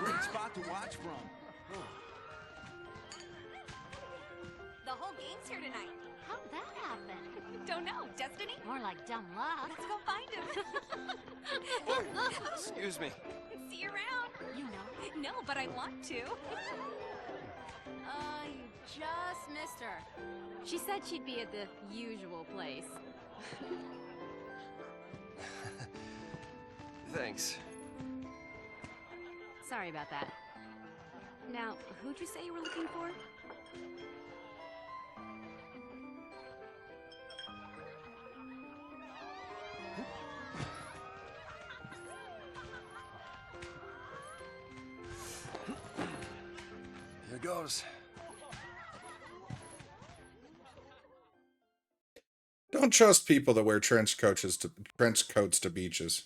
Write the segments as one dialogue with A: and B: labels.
A: Great spot to watch from.
B: The whole game's here tonight.
C: How'd that happen?
B: Don't know. Destiny?
C: More like dumb luck.
B: Let's go find him.
D: Excuse me.
B: See you around.
C: You know.
B: No, but I want to.
C: You just missed her. She said she'd be at the usual place.
D: Thanks.
C: Sorry about that. Now, who'd you say you were looking for?
D: Here goes.
E: Don't trust people that wear trench coats to beaches.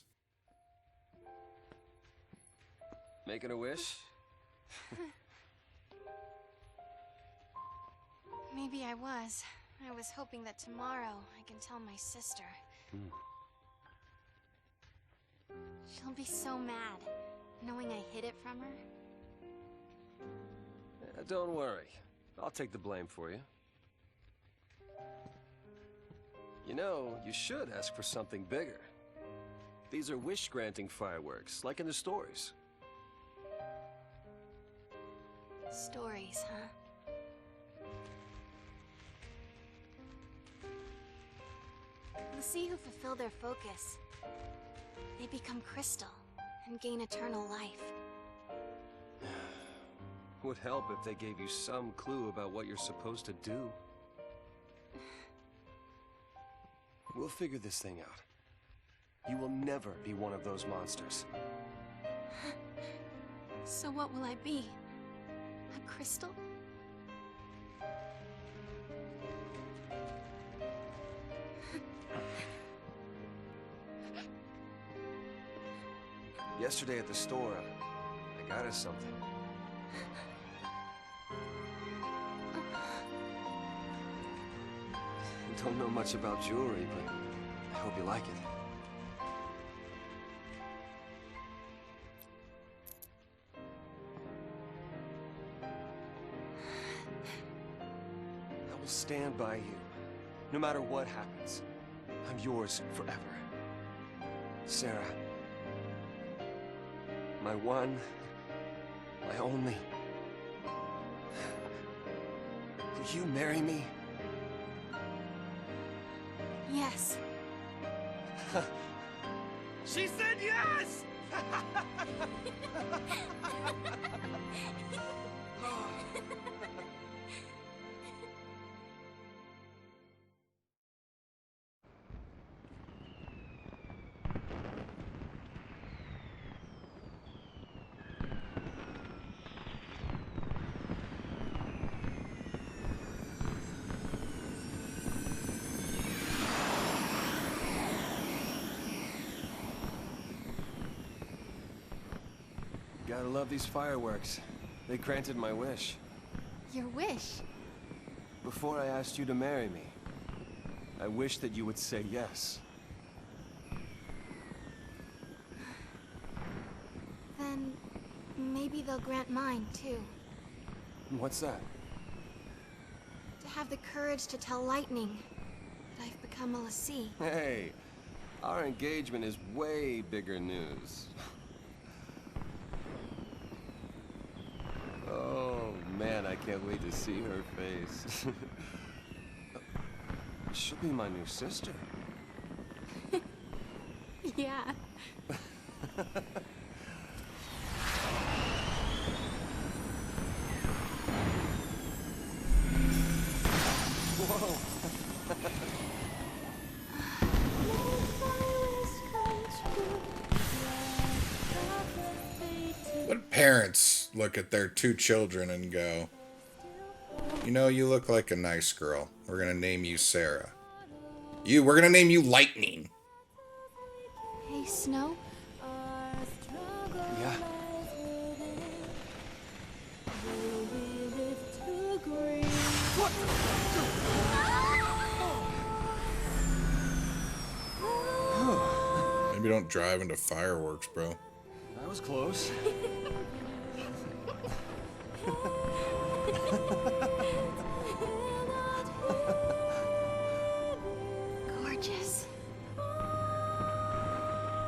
D: Making a wish?
F: Maybe I was. I was hoping that tomorrow I can tell my sister. She'll be so mad, knowing I hid it from her.
D: Don't worry. I'll take the blame for you. You know, you should ask for something bigger. These are wish-granting fireworks, like in the stories.
F: Stories, huh? The sea who fulfill their focus, they become crystal and gain eternal life.
D: Would help if they gave you some clue about what you're supposed to do. We'll figure this thing out. You will never be one of those monsters.
F: So what will I be? A crystal?
D: Yesterday at the store, I got us something. I don't know much about jewelry, but I hope you like it. I will stand by you, no matter what happens. I'm yours forever. Sarah. My one, my only. Will you marry me?
F: Yes.
D: She said yes! Gotta love these fireworks. They granted my wish.
F: Your wish?
D: Before I asked you to marry me, I wish that you would say yes.
F: Then maybe they'll grant mine, too.
D: What's that?
F: To have the courage to tell Lightning that I've become a lassie.
D: Hey, our engagement is way bigger news. Oh, man, I can't wait to see her face. She'll be my new sister.
F: Yeah.
D: Whoa!
E: What parents look at their two children and go, you know, you look like a nice girl. We're gonna name you Sarah. We're gonna name you Lightning.
F: Hey, Snow?
D: Yeah. What?
E: Maybe don't drive into fireworks, bro.
D: That was close.
F: Gorgeous.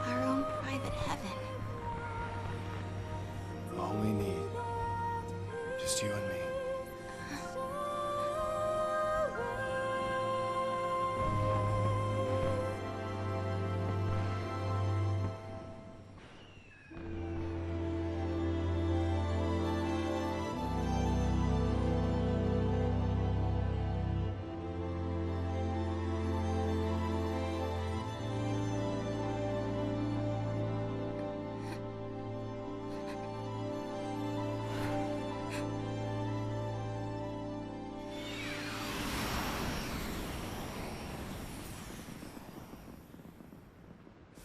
F: Our own private heaven.
A: All we need. Just you and me.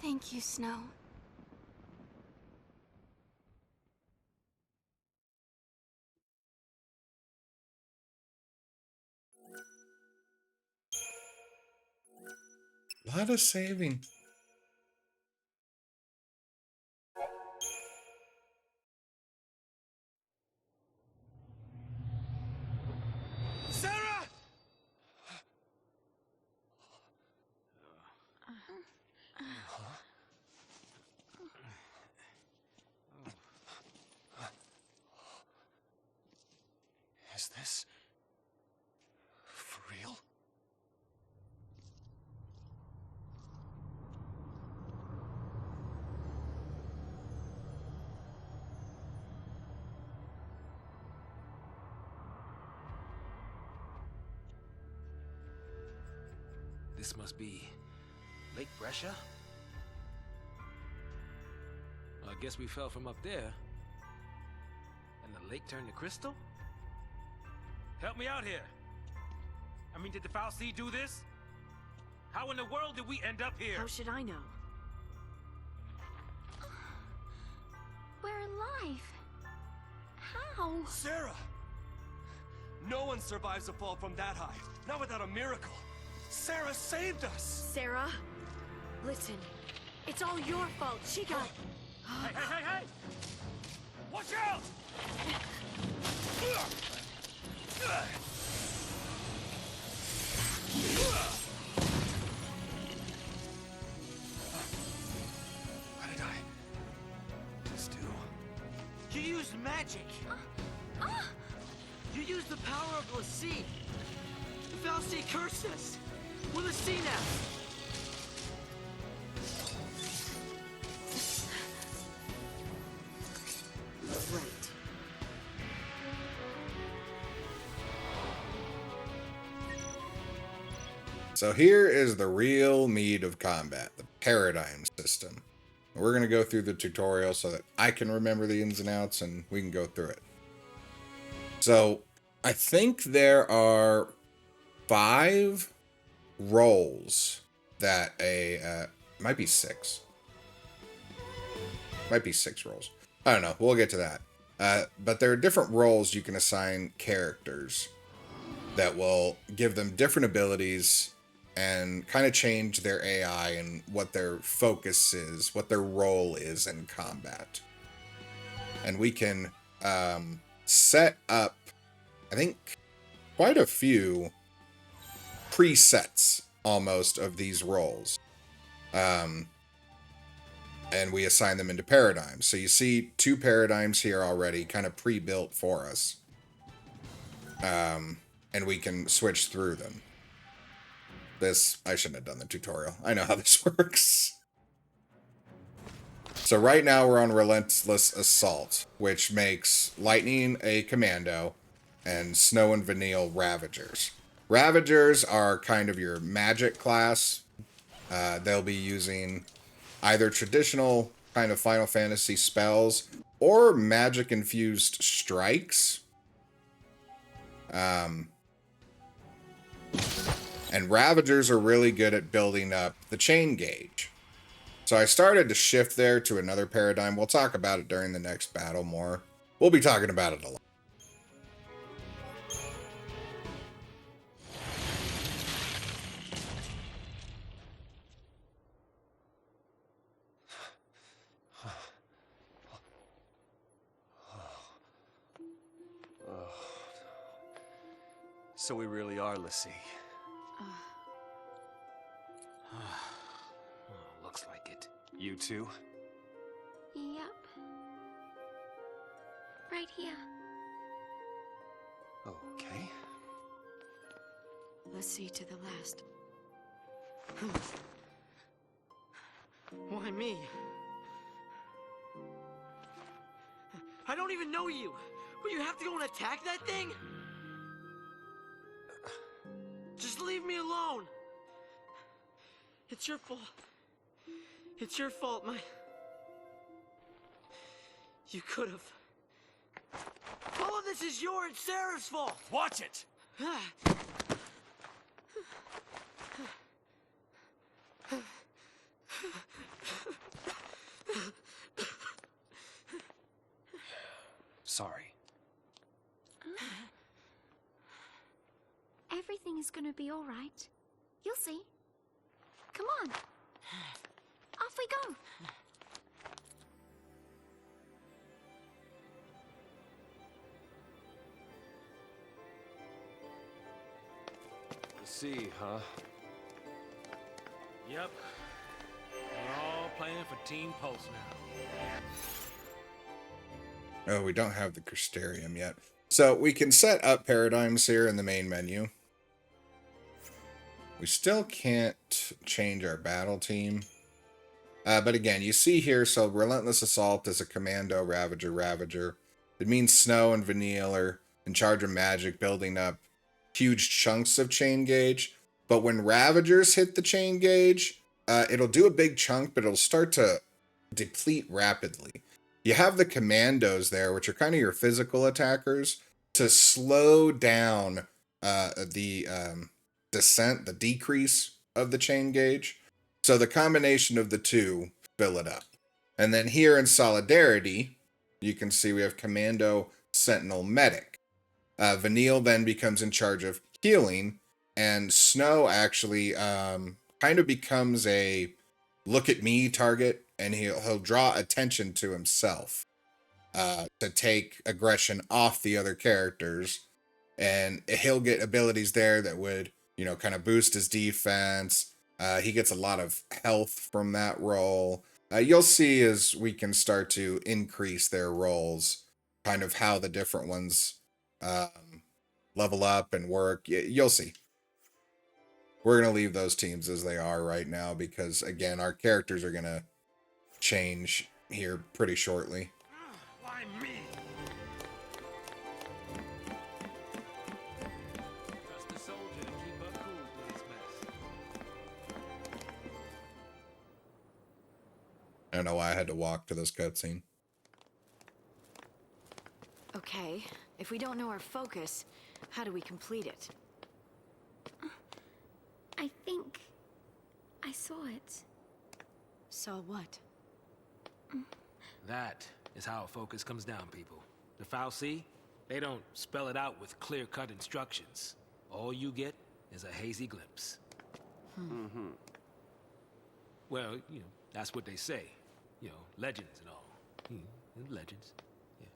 F: Thank you, Snow.
E: A lot of saving.
A: Sarah! Is this for real?
G: This must be Lake Brescia? I guess we fell from up there. And the lake turned to crystal? Help me out here. I mean, did the Foul Sea do this? How in the world did we end up here?
C: How should I know?
F: We're alive. How?
A: Sarah! No one survives a fall from that high. Not without a miracle. Sarah saved us!
C: Sarah, listen. It's all your fault. She got...
G: Hey, hey, hey, hey! Watch out!
A: What did I just do?
H: You used magic. You used the power of the sea. The Foul Sea cursed us. We're the sea now.
C: Right.
E: So here is the real meat of combat, the paradigm system. We're going to go through the tutorial so that I can remember the ins and outs and we can go through it. So I think there are 5 roles that might be 6. Might be 6 roles. I don't know. We'll get to that. But there are different roles you can assign characters that will give them different abilities and kind of change their AI and what their focus is, what their role is in combat. And we can set up, I think, quite a few presets almost of these roles. And we assign them into paradigms. So you see 2 paradigms here already kind of pre-built for us. And we can switch through them. I shouldn't have done the tutorial. I know how this works. So right now we're on Relentless Assault, which makes Lightning a commando and Snow and Vanille Ravagers. Ravagers are kind of your magic class. They'll be using either traditional kind of Final Fantasy spells or magic-infused strikes. And Ravagers are really good at building up the chain gauge. So I started to shift there to another paradigm. We'll talk about it during the next battle more. We'll be talking about it a lot.
A: So we really are Lassie.
G: Looks like it.
A: You too?
F: Yep. Right here.
A: Okay.
H: Let's see to the last. Why me? I don't even know you. Will you have to go and attack that thing? Just leave me alone. It's your fault. It's your fault, You could have. All of this is your and Sarah's fault.
A: Watch it! Sorry.
F: Everything is gonna be all right. You'll see. Come on. Off we go.
D: See, huh?
G: Yep. We're all playing for Team Pulse now.
E: Oh, we don't have the Crystarium yet. So we can set up paradigms here in the main menu. We still can't change our battle team. But again, you see here, so Relentless Assault is a Commando, Ravager, Ravager. It means Snow and Vanille are in charge of magic, building up huge chunks of chain gauge. But when Ravagers hit the chain gauge, it'll do a big chunk, but it'll start to deplete rapidly. You have the Commandos there, which are kind of your physical attackers, to slow down the descent, the decrease of the chain gauge. So the combination of the two fill it up. And then here in Solidarity, you can see we have Commando, Sentinel, Medic. Vanille then becomes in charge of healing, and Snow actually kind of becomes a look at me target, and he'll draw attention to himself to take aggression off the other characters, and he'll get abilities there that would, you know, kind of boost his defense. He gets a lot of health from that role. You'll see as we can start to increase their roles, kind of how the different ones level up and work. You'll see. We're going to leave those teams as they are right now because, again, our characters are going to change here pretty shortly.
G: Why me? Trust the soldier to keep her cool through this mess.
E: I don't know why I had to walk to this cutscene.
C: Okay, if we don't know our focus, how do we complete it?
F: I think I saw it.
C: Saw what?
G: That is how a focus comes down, people. The Fal'Cie, they don't spell it out with clear-cut instructions. All you get is a hazy glimpse. Well, you know, that's what they say. You know, legends and all. Legends. Yeah.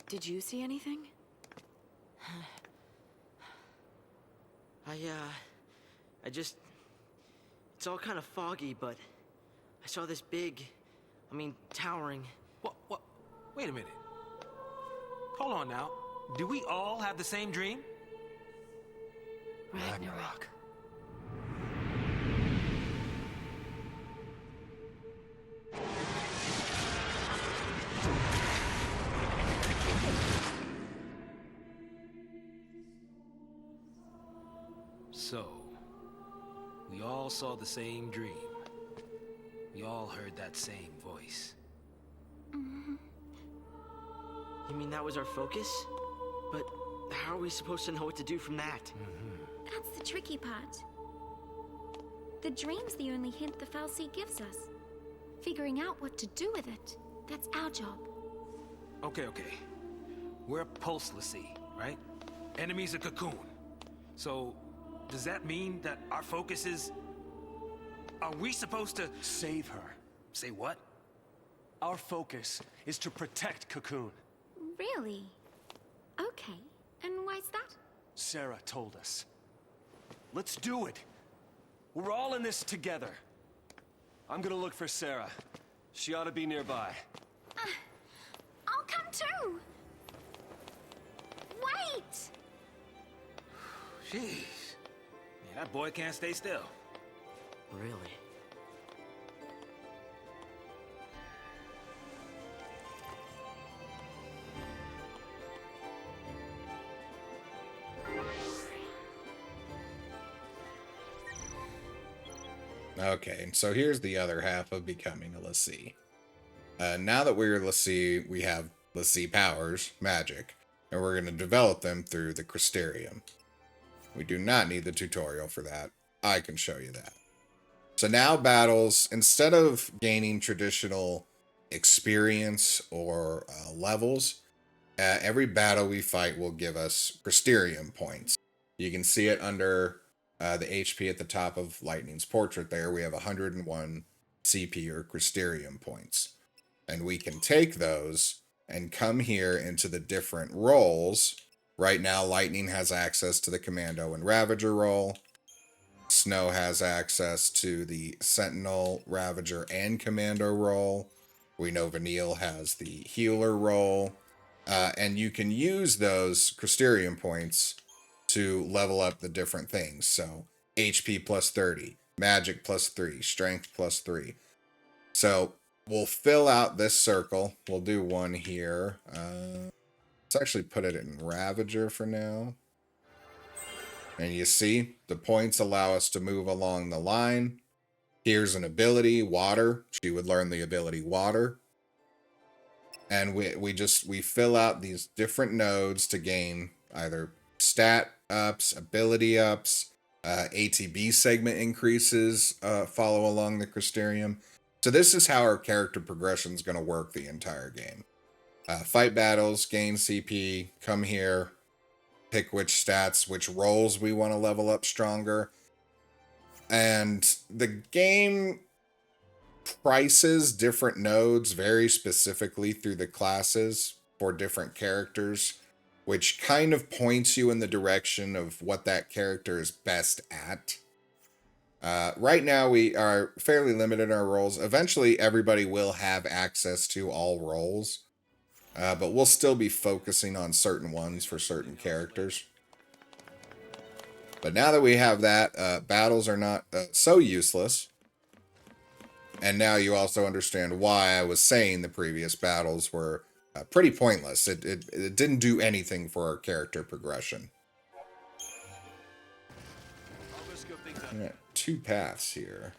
C: Did you see anything?
H: I just... It's all kind of foggy, but I saw this big, towering...
G: What? Wait a minute. Hold on now. Do we all have the same dream?
C: Ragnarok.
G: So, we all saw the same dream. We all heard that same voice.
H: You mean that was our focus? But how are we supposed to know what to do from that?
F: That's the tricky part. The dream's the only hint the Fal'Cie gives us. Figuring out what to do with it, that's our job.
G: Okay. We're Pulse Lassie, right? Enemy's a Cocoon. So, does that mean that our focus is... Are we supposed to...
A: Save her.
G: Say what?
A: Our focus is to protect Cocoon.
F: Really? Okay. why's that?
A: Sarah told us. Let's do it. We're all in this together. I'm gonna look for Sarah. She ought to be nearby.
F: I'll come too. Wait!
G: Jeez. Yeah, that boy can't stay still.
H: Really?
E: Okay, so here's the other half of becoming a l'Cie. Now that we're l'Cie, we have l'Cie powers, magic, and we're going to develop them through the Crystarium. We do not need the tutorial for that. I can show you that. So now battles, instead of gaining traditional experience or levels, every battle we fight will give us Crystarium points. You can see it under the HP at the top of Lightning's portrait there. We have 101 CP or Crystarium points. And we can take those and come here into the different roles. Right now, Lightning has access to the Commando and Ravager role. Snow has access to the Sentinel, Ravager, and Commando role. We know Vanille has the Healer role. And you can use those Crystarium points to level up the different things. So HP plus 30, magic plus 3, strength plus 3. So we'll fill out this circle. We'll do one here. Let's actually put it in Ravager for now. And you see, the points allow us to move along the line. Here's an ability, Water. She would learn the ability Water. And we fill out these different nodes to gain either stat ups, ability ups, ATB segment increases follow along the Crystarium. So this is how our character progression is going to work the entire game. Fight battles, gain CP, come here, pick which stats, which roles we want to level up stronger. And the game prices different nodes very specifically through the classes for different characters, which kind of points you in the direction of what that character is best at. Right now, we are fairly limited in our roles. Eventually, everybody will have access to all roles, but we'll still be focusing on certain ones for certain characters. But now that we have that, battles are not so useless. And now you also understand why I was saying the previous battles were pretty pointless. It didn't do anything for our character progression. I got 2 paths here.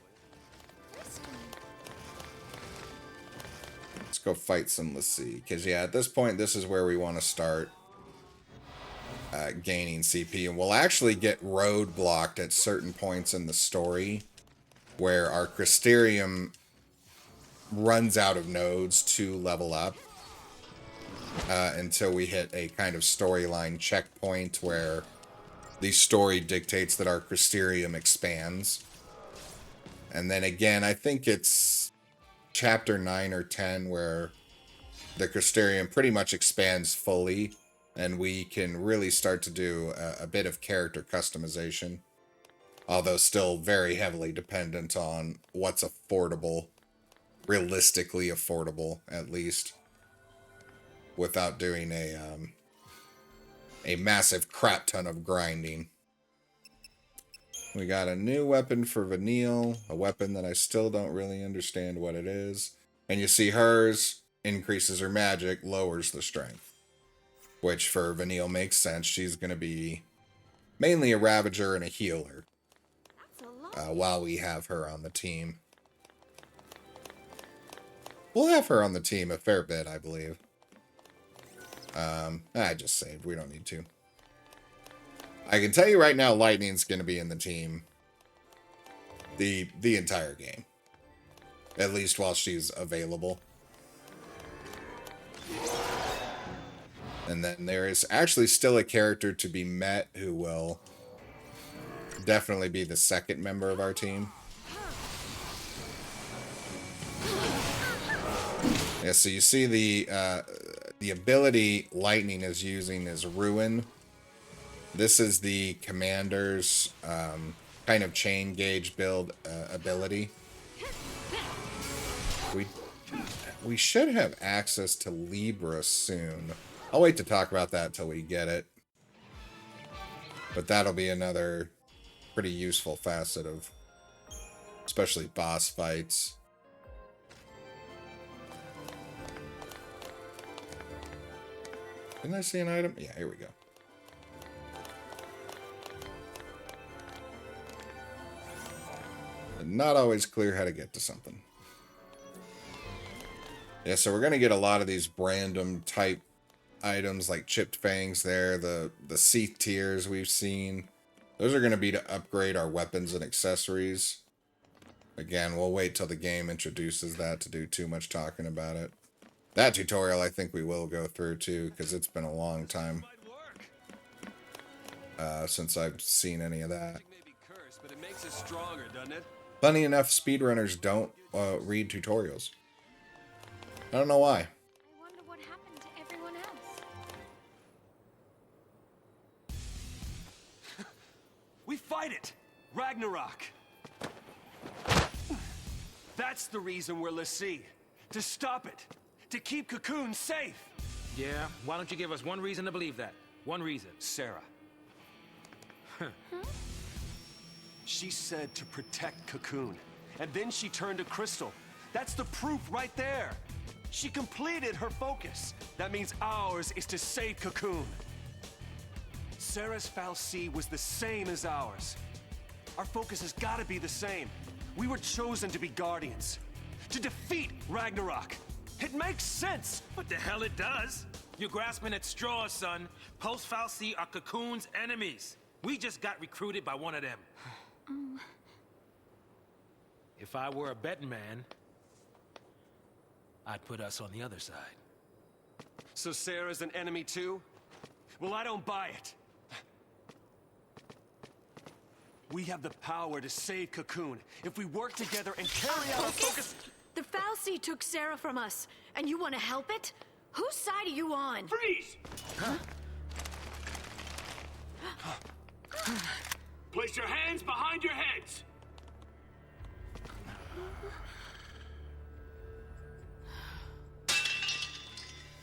E: Let's go fight some l'Cie. Because, yeah, at this point, this is where we want to start gaining CP. And we'll actually get roadblocked at certain points in the story where our Crystarium runs out of nodes to level up until we hit a kind of storyline checkpoint where the story dictates that our Crystarium expands. And then again, I think it's chapter 9 or 10 where the Crystarium pretty much expands fully and we can really start to do a bit of character customization. Although still very heavily dependent on what's affordable, realistically affordable at least, without doing a massive crap ton of grinding. We got a new weapon for Vanille, a weapon that I still don't really understand what it is. And you see hers increases her magic, lowers the strength. Which for Vanille makes sense. She's going to be mainly a Ravager and a healer. While we have her on the team. We'll have her on the team a fair bit, I believe. I just saved. We don't need to. I can tell you right now, Lightning's going to be in the team the entire game. At least while she's available. And then there is actually still a character to be met who will definitely be the second member of our team. Yeah, so you see the ability Lightning is using is Ruin. This is the commander's kind of chain gauge build ability. We should have access to Libra soon. I'll wait to talk about that till we get it. But that'll be another pretty useful facet of especially boss fights. Didn't I see an item? Yeah, here we go. Not always clear how to get to something. Yeah, so we're going to get a lot of these random type items like chipped fangs there, the Seath tiers we've seen. Those are going to be to upgrade our weapons and accessories. Again, we'll wait till the game introduces that to do too much talking about it. That tutorial I think we will go through too, because it's been a long time since I've seen any of that.
A: But it makes us stronger, doesn't it?
E: Funny enough, speedrunners don't read tutorials. I don't know why.
F: I wonder what happened to everyone else.
A: We fight it! Ragnarok! That's the reason we're l'Cie. To stop it. To keep Cocoon safe.
G: Yeah, why don't you give us one reason to believe that? One reason.
A: Sarah. She said to protect Cocoon. And then she turned to Crystal. That's the proof right there. She completed her focus. That means ours is to save Cocoon. Sarah's fal'Cie was the same as ours. Our focus has got to be the same. We were chosen to be guardians. To defeat Ragnarok. It makes sense.
G: What the hell it does? You're grasping at straws, son. Post fal'Cie are Cocoon's enemies. We just got recruited by one of them. If I were a betting man, I'd put us on the other side.
A: So Sarah's an enemy too? Well, I don't buy it. We have the power to save Cocoon if we work together and carry out our focus.
I: The fal'Cie took Sarah from us, and you want to help it? Whose side are you on?
J: Freeze!
G: Huh?
J: Place your hands behind your heads!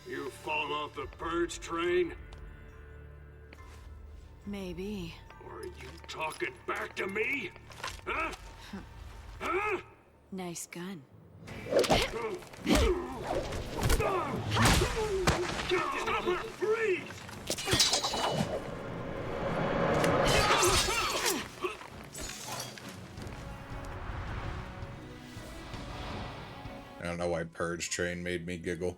J: You fallen off the purge train?
I: Maybe.
J: Or are you talking back to me? Huh? Huh?
I: Nice gun.
J: Stop her! Freeze!
E: I don't know why Purge Train made me giggle.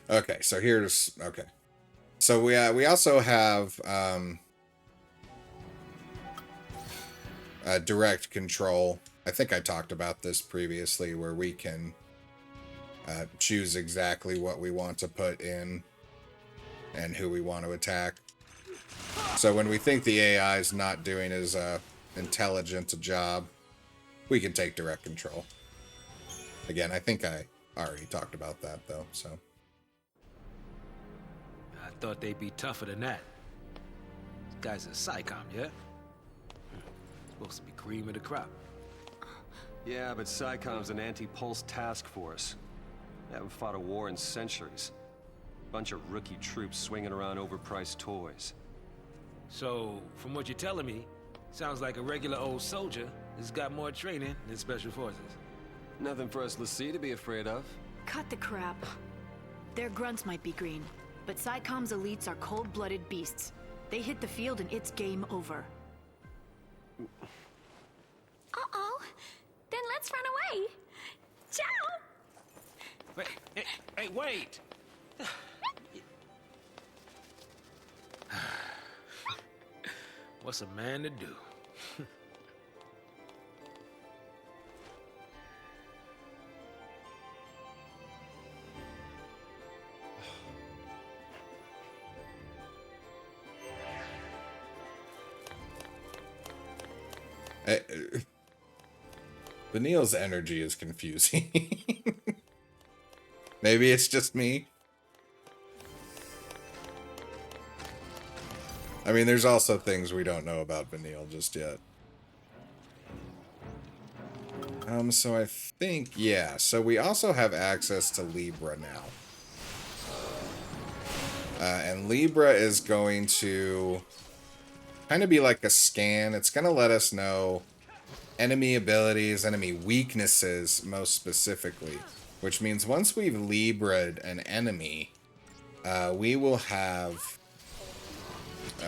E: Okay, so here's... Okay. So we also have direct control. I think I talked about this previously, where we can choose exactly what we want to put in and who we want to attack. So when we think the AI is not doing as intelligent a job, we can take direct control. Again, I think I already talked about that, though, so...
G: I thought they'd be tougher than that. This guy's a SciComm, yeah? Supposed to be cream of the crop.
A: Yeah, but SciComm's an anti-pulse task force. They haven't fought a war in centuries. Bunch of rookie troops swinging around overpriced toys.
G: So, from what you're telling me, sounds like a regular old soldier has got more training than Special Forces.
A: Nothing for us l'Cie to be afraid of.
I: Cut the crap. Their grunts might be green, but SciComm's elites are cold-blooded beasts. They hit the field and it's game over.
F: Uh-oh. Then let's run away. Ciao!
G: Wait, hey, wait! What's a man to do?
E: Neil's energy is confusing. Maybe it's just me. I mean, there's also things we don't know about Vanille just yet. So I think, yeah. So we also have access to Libra now. And Libra is going to kind of be like a scan. It's going to let us know enemy abilities, enemy weaknesses, most specifically. Which means once we've Libra'd an enemy, we will have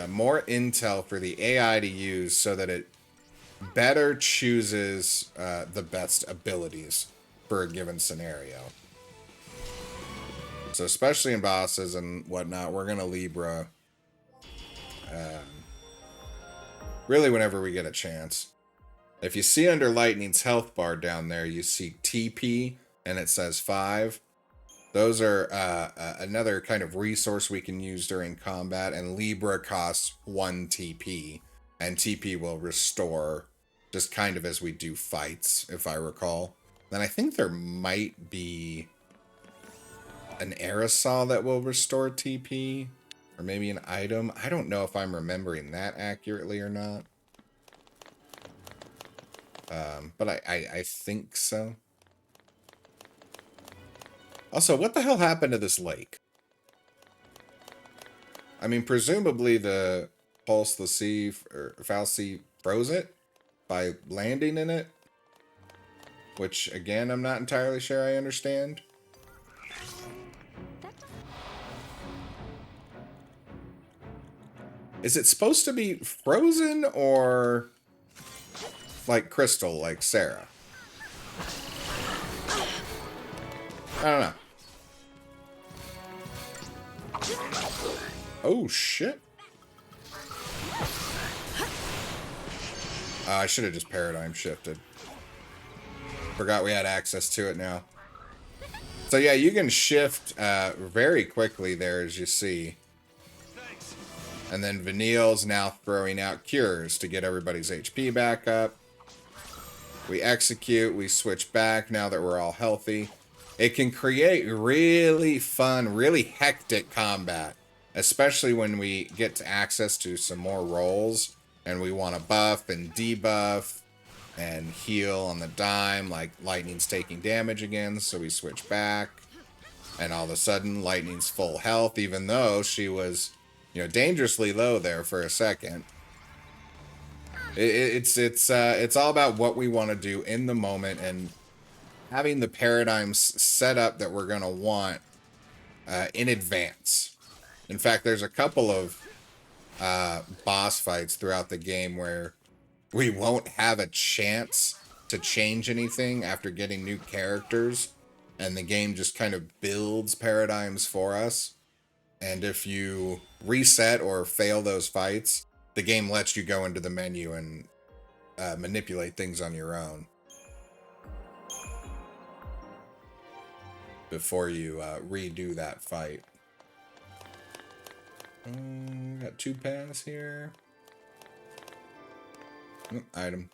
E: more intel for the AI to use so that it better chooses the best abilities for a given scenario. So especially in bosses and whatnot, we're going to Libra really whenever we get a chance. If you see under Lightning's health bar down there, you see TP and it says 5. Those are another kind of resource we can use during combat, and Libra costs 1 TP, and TP will restore just kind of as we do fights, if I recall. Then I think there might be an aerosol that will restore TP, or maybe an item. I don't know if I'm remembering that accurately or not. But I think so. Also, what the hell happened to this lake? I mean, presumably the Pulse the Sea, or Fal'Cie froze it by landing in it. Which, again, I'm not entirely sure I understand. Is it supposed to be frozen or like crystal, like Sarah? I don't know. Oh, shit. I should have just paradigm shifted. Forgot we had access to it now. So yeah, you can shift very quickly there, as you see. And then Vanille's now throwing out cures to get everybody's HP back up. We execute, we switch back now that we're all healthy. It can create really fun, really hectic combat. Especially when we get to access to some more roles. And we want to buff and debuff and heal on the dime. Like Lightning's taking damage again, so we switch back. And all of a sudden, Lightning's full health, even though she was, you know, dangerously low there for a second. It's all about what we want to do in the moment and having the paradigms set up that we're going to want in advance. In fact, there's a couple of boss fights throughout the game where we won't have a chance to change anything after getting new characters, and the game just kind of builds paradigms for us. And if you reset or fail those fights, the game lets you go into the menu and manipulate things on your own before you redo that fight. Got 2 paths here. Item.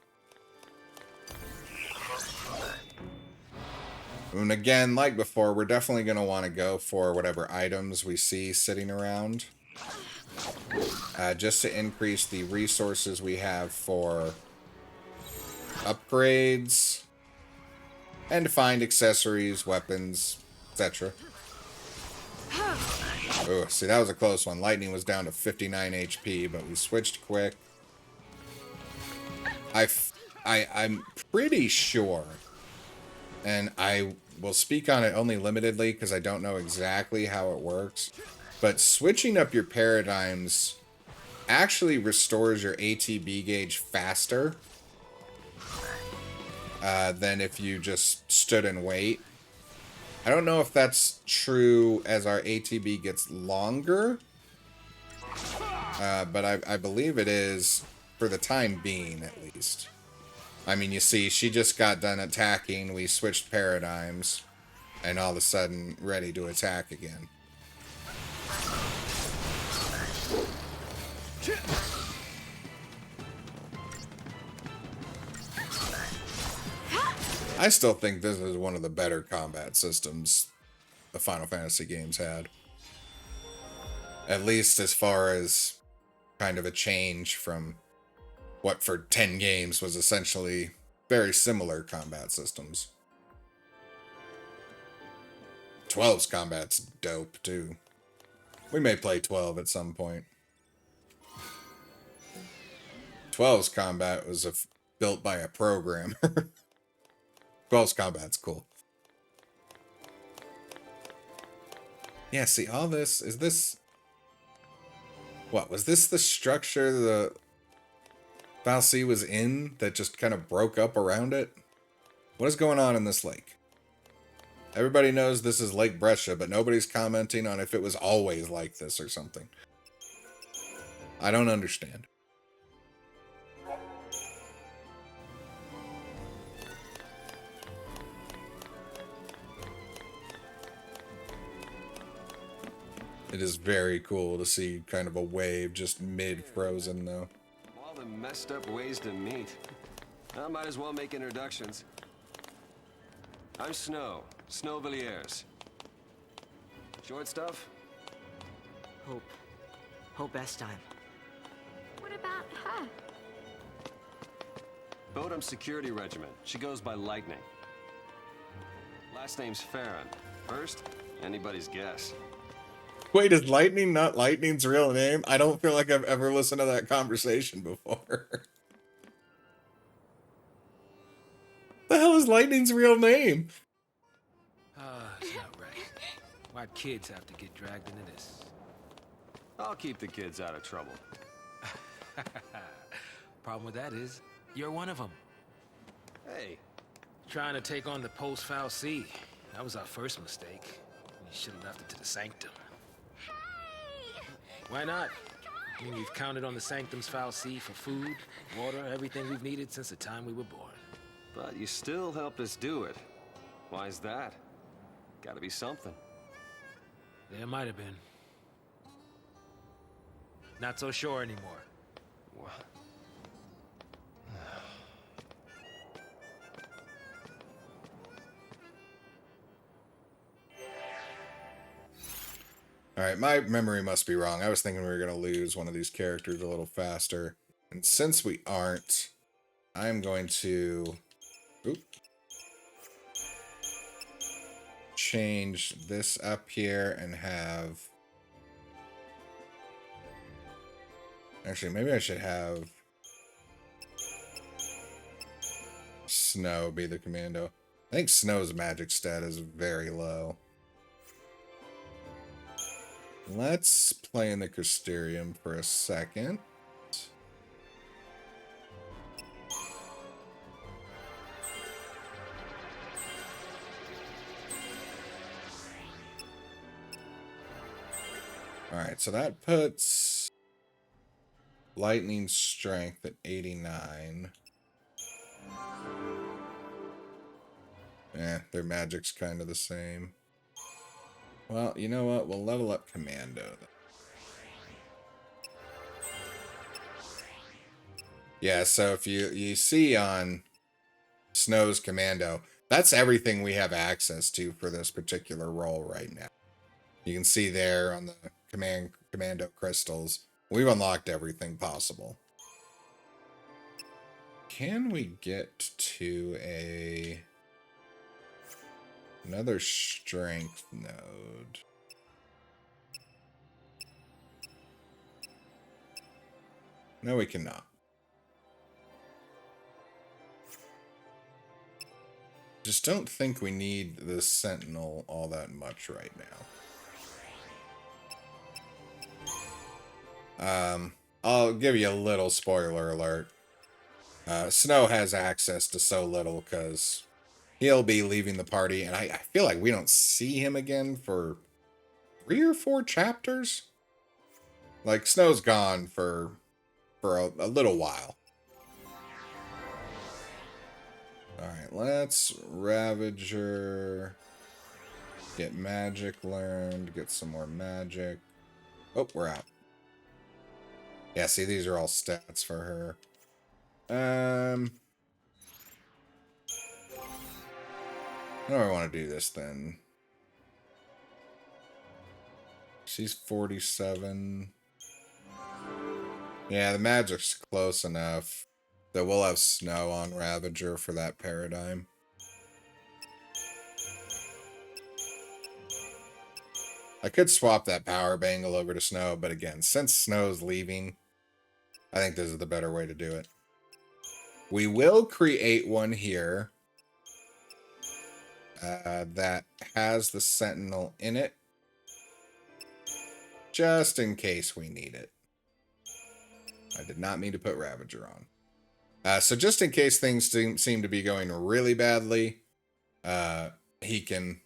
E: And again, like before, we're definitely going to want to go for whatever items we see sitting around. Just to increase the resources we have for upgrades. And to find accessories, weapons, etc. Oh, see, that was a close one. Lightning was down to 59 HP, but we switched quick. I'm pretty sure, and I will speak on it only limitedly because I don't know exactly how it works, but switching up your paradigms actually restores your ATB gauge faster than if you just stood and wait. I don't know if that's true as our ATB gets longer, but I believe it is for the time being, at least. I mean, you see, she just got done attacking, we switched paradigms, and all of a sudden, ready to attack again. I still think this is one of the better combat systems the Final Fantasy games had. At least as far as kind of a change from what for 10 games was essentially very similar combat systems. 12's combat's dope too. We may play 12 at some point. 12's combat was built by a programmer. 12's combat's cool. Yeah, see, all this... Is this... What, was this the structure the fal'Cie was in that just kind of broke up around it? What is going on in this lake? Everybody knows this is Lake Brescia, but nobody's commenting on if it was always like this or something. I don't understand. It is very cool to see kind of a wave just mid-frozen, though.
D: All the messed up ways to meet. I might as well make introductions. I'm Snow Villiers. Short stuff?
H: Hope Estime.
F: What about her?
D: Bodum Security Regiment. She goes by Lightning. Last name's Farron. First, anybody's guess.
E: Wait, is Lightning not Lightning's real name? I don't feel like I've ever listened to that conversation before. The hell is Lightning's real name?
G: It's not right. Why'd kids have to get dragged into this?
D: I'll keep the kids out of trouble.
G: Problem with that is, you're one of them.
D: Hey.
G: Trying to take on the post fal'Cie. That was our first mistake. We should have left it to the Sanctum. Why not? I mean, we've counted on the Sanctum's fal'Cie for food, water, everything we've needed since the time we were born.
D: But you still helped us do it. Why's that? Gotta be something.
G: There might have been. Not so sure anymore.
D: What?
E: Alright, my memory must be wrong. I was thinking we were going to lose one of these characters a little faster. And since we aren't, I'm going to... change this up here and have... Actually, maybe I should have Snow be the commando. I think Snow's magic stat is very low. Let's play in the Crystarium for a second. Alright, so that puts Lightning Strength at 89. Their magic's kind of the same. Well, you know what? We'll level up Commando then. Yeah, so if you see on Snow's Commando, that's everything we have access to for this particular role right now. You can see there on the Commando crystals, we've unlocked everything possible. Can we get to another strength node? No, we cannot. Just don't think we need the Sentinel all that much right now. I'll give you a little spoiler alert. Snow has access to so little because he'll be leaving the party, and I feel like we don't see him again for 3 or 4 chapters. Like, Snow's gone for a little while. Alright, let's Ravager. Get magic learned, get some more magic. Oh, we're out. Yeah, see, these are all stats for her. How do I want to do this then? She's 47. Yeah, the magic's close enough that we'll have snow on Ravager for that paradigm. I could swap that power bangle over to snow, but again, since snow's leaving, I think this is the better way to do it. We will create one here that has the Sentinel in it, just in case we need it. I did not mean to put Ravager on. So just in case things seem to be going really badly, he can...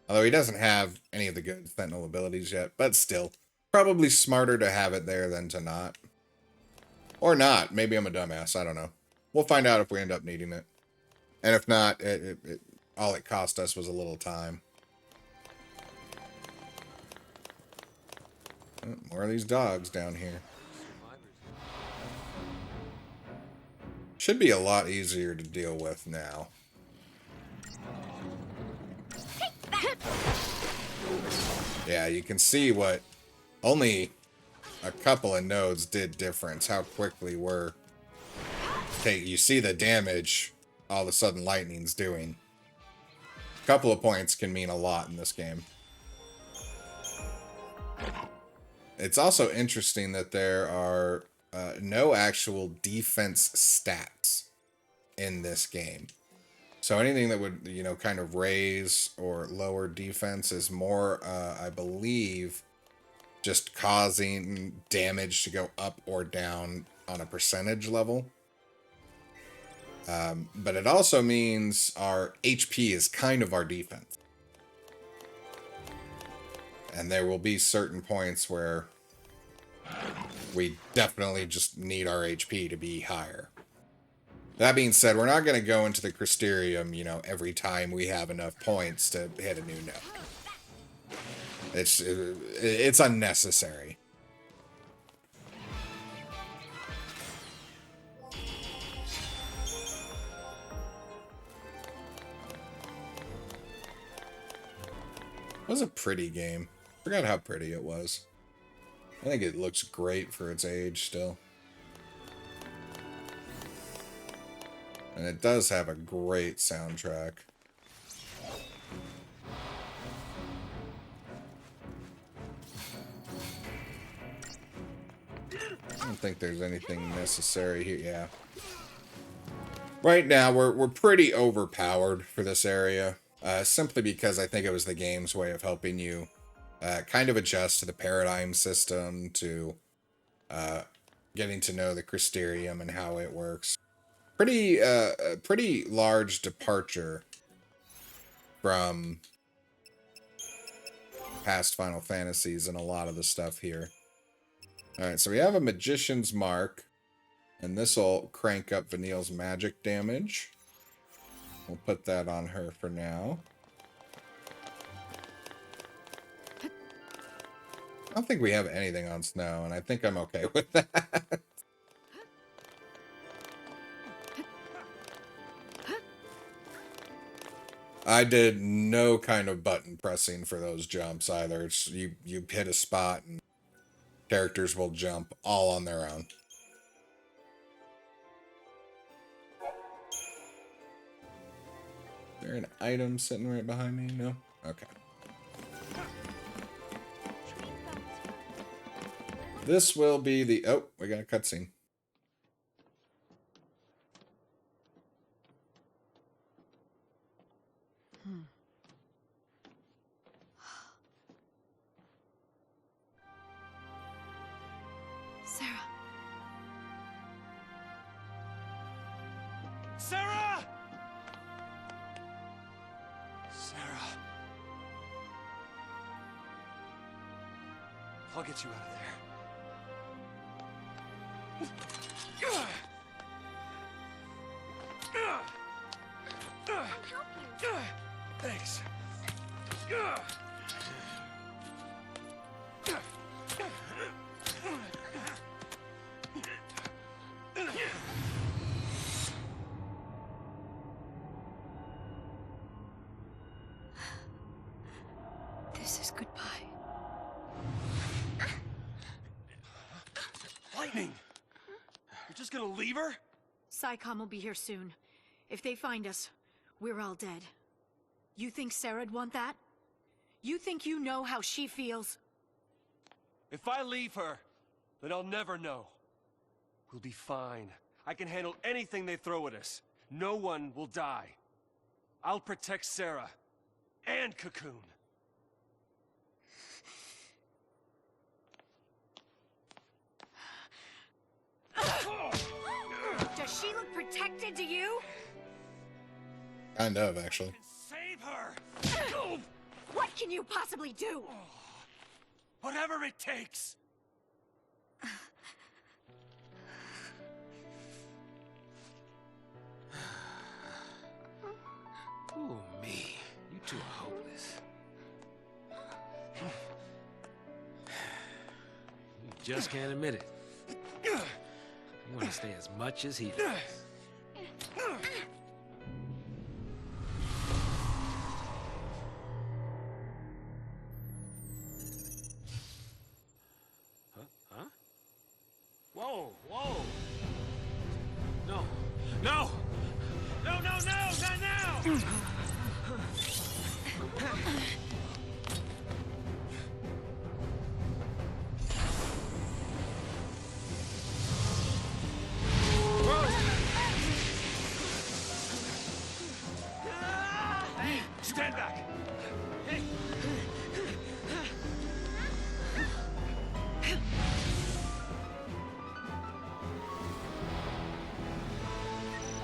E: Although he doesn't have any of the good Sentinel abilities yet, but still, probably smarter to have it there than to not. Or not. Maybe I'm a dumbass. I don't know. We'll find out if we end up needing it. And if not, all it cost us was a little time. Oh, more of these dogs down here. Should be a lot easier to deal with now. Yeah, you can see what only a couple of nodes did difference. How quickly we're... You see the damage all of a sudden lightning's doing. A couple of points can mean a lot in this game. It's also interesting that there are no actual defense stats in this game. So anything that would, you know, kind of raise or lower defense is more, I believe, just causing damage to go up or down on a percentage level. But it also means our HP is kind of our defense. And there will be certain points where we definitely just need our HP to be higher. That being said, we're not going to go into the Crystarium, you know, every time we have enough points to hit a new node. It's unnecessary. It was a pretty game. Forgot how pretty it was. I think it looks great for its age still. And it does have a great soundtrack. I don't think there's anything necessary here. Yeah. Right now, we're pretty overpowered for this area. Simply because I think it was the game's way of helping you kind of adjust to the paradigm system, to getting to know the Crystarium and how it works. Pretty large departure from past Final Fantasies and a lot of the stuff here. Alright, so we have a Magician's Mark, and this will crank up Vanille's magic damage. We'll put that on her for now. I don't think we have anything on Snow, and I think I'm okay with that. I did no kind of button pressing for those jumps either. It's, you hit a spot and characters will jump all on their own. Is there an item sitting right behind me? No? Okay. This will be the... Oh, we got a cutscene.
B: Sarah.
A: Sarah! Sarah. I'll get you out of there. Thanks. Lightning! You're just gonna leave her?
I: PSICOM will be here soon. If they find us, we're all dead. You think Sarah'd want that? You think you know how she feels?
A: If I leave her, then I'll never know. We'll be fine. I can handle anything they throw at us. No one will die. I'll protect Sarah. And Cocoon.
I: Does she look protected to you?
E: Kind of, actually.
A: Save her!
I: What can you possibly do?
A: Whatever it takes!
G: Ooh, me. You two are hopeless. You just can't admit it. You want to stay as much as he does. Huh? Whoa, whoa! No! No! No, no, no! Not now!
A: Stand back!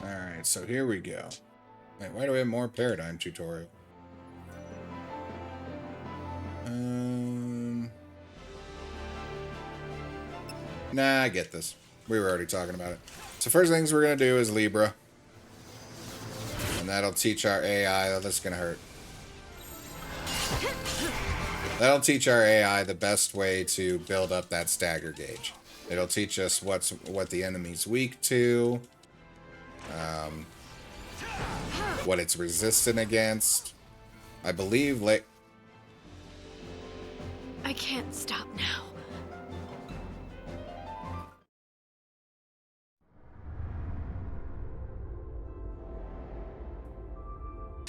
E: Alright, so here we go. Wait, why do we have more paradigm tutorial? Nah, I get this. We were already talking about it. So first things we're going to do is Libra. And that'll teach our AI. Oh, that's going to hurt. That'll teach our AI the best way to build up that stagger gauge. It'll teach us what the enemy's weak to. What it's resistant against. I believe
I: I can't stop now.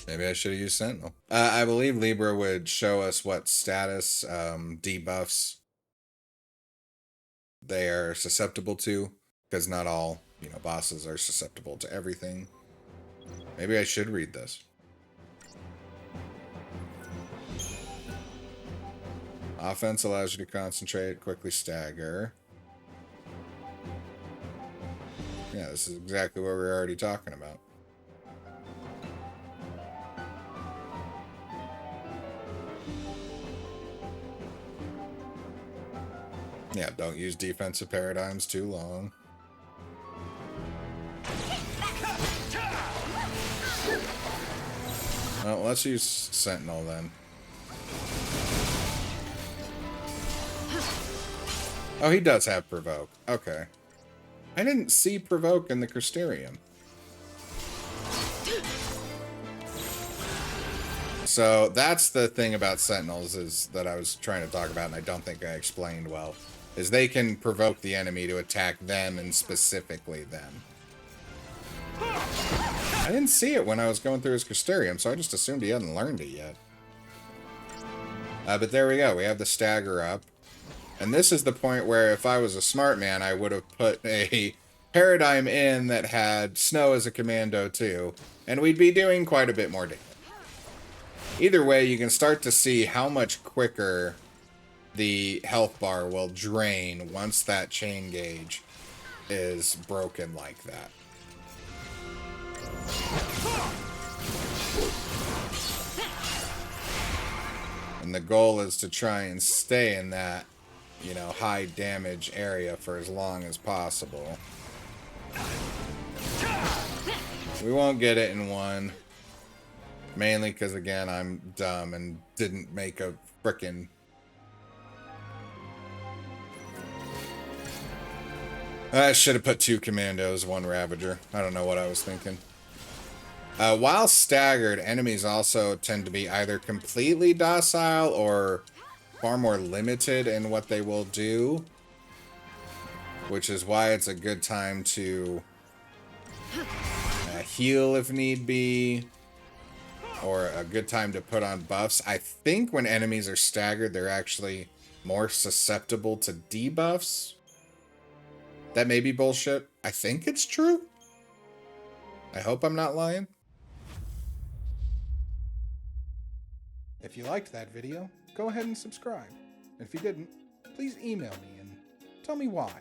E: Maybe I should have used Sentinel. I believe Libra would show us what status debuffs they are susceptible to, because not all, bosses are susceptible to everything. Maybe I should read this. Offense allows you to concentrate, quickly stagger. Yeah, this is exactly what we were already talking about. Yeah, don't use defensive paradigms too long. Well, let's use Sentinel then. Oh, he does have Provoke. Okay. I didn't see Provoke in the Crystarium. So that's the thing about Sentinels is that I was trying to talk about, and I don't think I explained well, is they can provoke the enemy to attack them and specifically them. I didn't see it when I was going through his Crystarium, so I just assumed he hadn't learned it yet. But there we go. We have the stagger up. And this is the point where if I was a smart man, I would have put a paradigm in that had Snow as a commando too, and we'd be doing quite a bit more damage. Either way, you can start to see how much quicker the health bar will drain once that chain gauge is broken like that. And the goal is to try and stay in that, high damage area for as long as possible. We won't get it in one. Mainly because, again, I'm dumb and didn't make a frickin'... I should have put 2 commandos, 1 Ravager. I don't know what I was thinking. While staggered, enemies also tend to be either completely docile or far more limited in what they will do. which is why it's a good time to heal if need be, or a good time to put on buffs. I think when enemies are staggered, they're actually more susceptible to debuffs. That may be bullshit. I think it's true. I hope I'm not lying. If you liked that video, go ahead and subscribe. If you didn't, please email me and tell me why.